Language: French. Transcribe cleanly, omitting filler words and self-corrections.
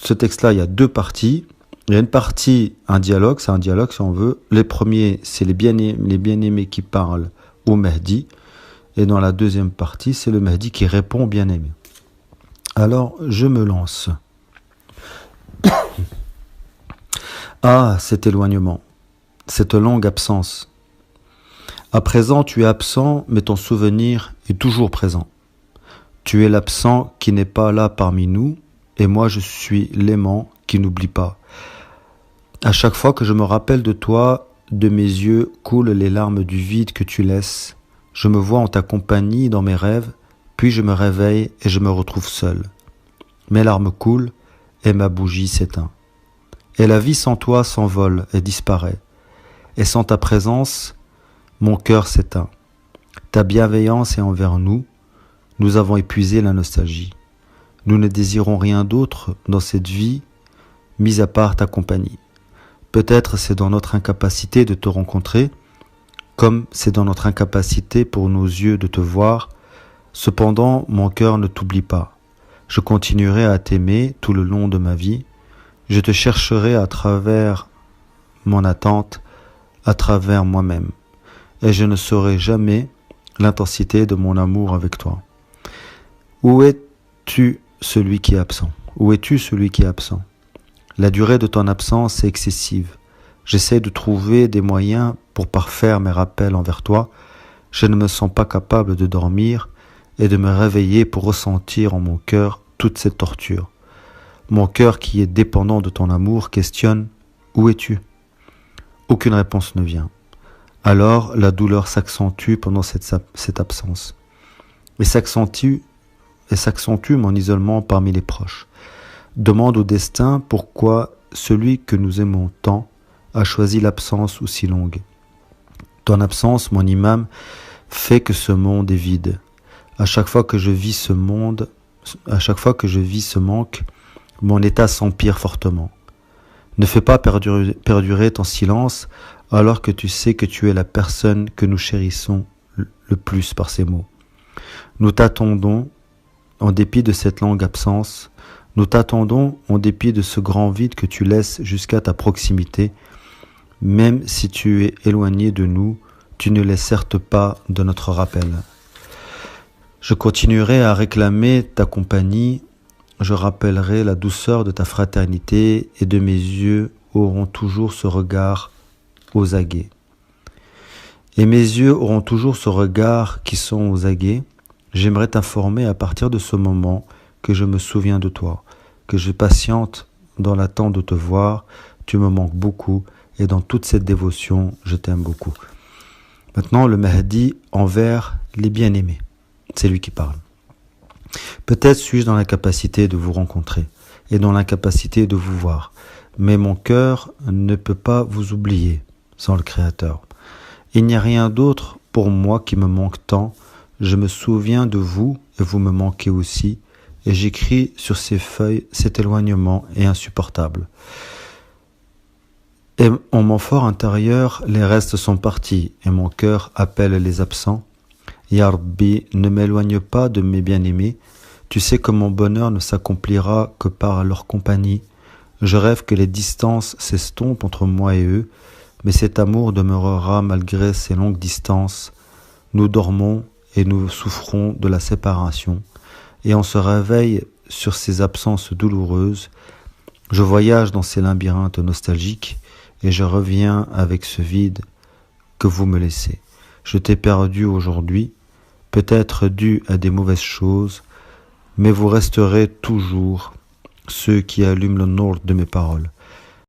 ce texte-là, il y a deux parties. Il y a une partie, un dialogue, c'est un dialogue si on veut. Les premiers, c'est les bien-aimés qui parlent au Mahdi. Et dans la deuxième partie, c'est le Mahdi qui répond au bien-aimé. Alors, je me lance. Ah, cet éloignement, cette longue absence. À présent, tu es absent, mais ton souvenir est toujours présent. Tu es l'absent qui n'est pas là parmi nous, et moi je suis l'aimant qui n'oublie pas. À chaque fois que je me rappelle de toi, de mes yeux coulent les larmes du vide que tu laisses. Je me vois en ta compagnie dans mes rêves, puis je me réveille et je me retrouve seul. Mes larmes coulent et ma bougie s'éteint. Et la vie sans toi s'envole et disparaît. Et sans ta présence, mon cœur s'éteint. Ta bienveillance est envers nous. Nous avons épuisé la nostalgie. Nous ne désirons rien d'autre dans cette vie, mis à part ta compagnie. Peut-être c'est dans notre incapacité de te rencontrer, comme c'est dans notre incapacité pour nos yeux de te voir. Cependant, mon cœur ne t'oublie pas. Je continuerai à t'aimer tout le long de ma vie. Je te chercherai à travers mon attente, à travers moi-même. Et je ne saurai jamais l'intensité de mon amour avec toi. Où es-tu celui qui est absent? Où es-tu celui qui est absent? La durée de ton absence est excessive. J'essaie de trouver des moyens pour parfaire mes rappels envers toi. Je ne me sens pas capable de dormir et de me réveiller pour ressentir en mon cœur toute cette torture. Mon cœur qui est dépendant de ton amour questionne « Où es-tu » Aucune réponse ne vient. Alors la douleur s'accentue pendant cette absence. Et s'accentue mon isolement parmi les proches. Demande au destin pourquoi celui que nous aimons tant a choisi l'absence aussi longue. Ton absence, mon imam, fait que ce monde est vide. À chaque fois que je vis ce manque, mon état s'empire fortement. Ne fais pas perdurer ton silence alors que tu sais que tu es la personne que nous chérissons le plus par ces mots. Nous t'attendons en dépit de cette longue absence. Nous t'attendons en dépit de ce grand vide que tu laisses jusqu'à ta proximité. Même si tu es éloigné de nous, tu ne l'es certes pas de notre rappel. Je continuerai à réclamer ta compagnie, je rappellerai la douceur de ta fraternité et de mes yeux auront toujours ce regard aux aguets. Et mes yeux auront toujours ce regard qui sont aux aguets. J'aimerais t'informer à partir de ce moment que je me souviens de toi, que je patiente dans l'attente de te voir, tu me manques beaucoup et dans toute cette dévotion, je t'aime beaucoup. Maintenant, le Mahdi envers les bien-aimés, c'est lui qui parle. Peut-être suis-je dans l'incapacité de vous rencontrer et dans l'incapacité de vous voir, mais mon cœur ne peut pas vous oublier sans le Créateur. Il n'y a rien d'autre pour moi qui me manque tant. Je me souviens de vous et vous me manquez aussi, et j'écris sur ces feuilles, cet éloignement est insupportable. Et en mon fort intérieur, les restes sont partis, et mon cœur appelle les absents. Ya Rabbi, ne m'éloigne pas de mes bien-aimés, tu sais que mon bonheur ne s'accomplira que par leur compagnie. Je rêve que les distances s'estompent entre moi et eux, mais cet amour demeurera malgré ces longues distances. Nous dormons et nous souffrons de la séparation, et on se réveille sur ces absences douloureuses. Je voyage dans ces labyrinthes nostalgiques, et je reviens avec ce vide que vous me laissez. Je t'ai perdu aujourd'hui, peut-être dû à des mauvaises choses, mais vous resterez toujours ceux qui allument le nord de mes paroles.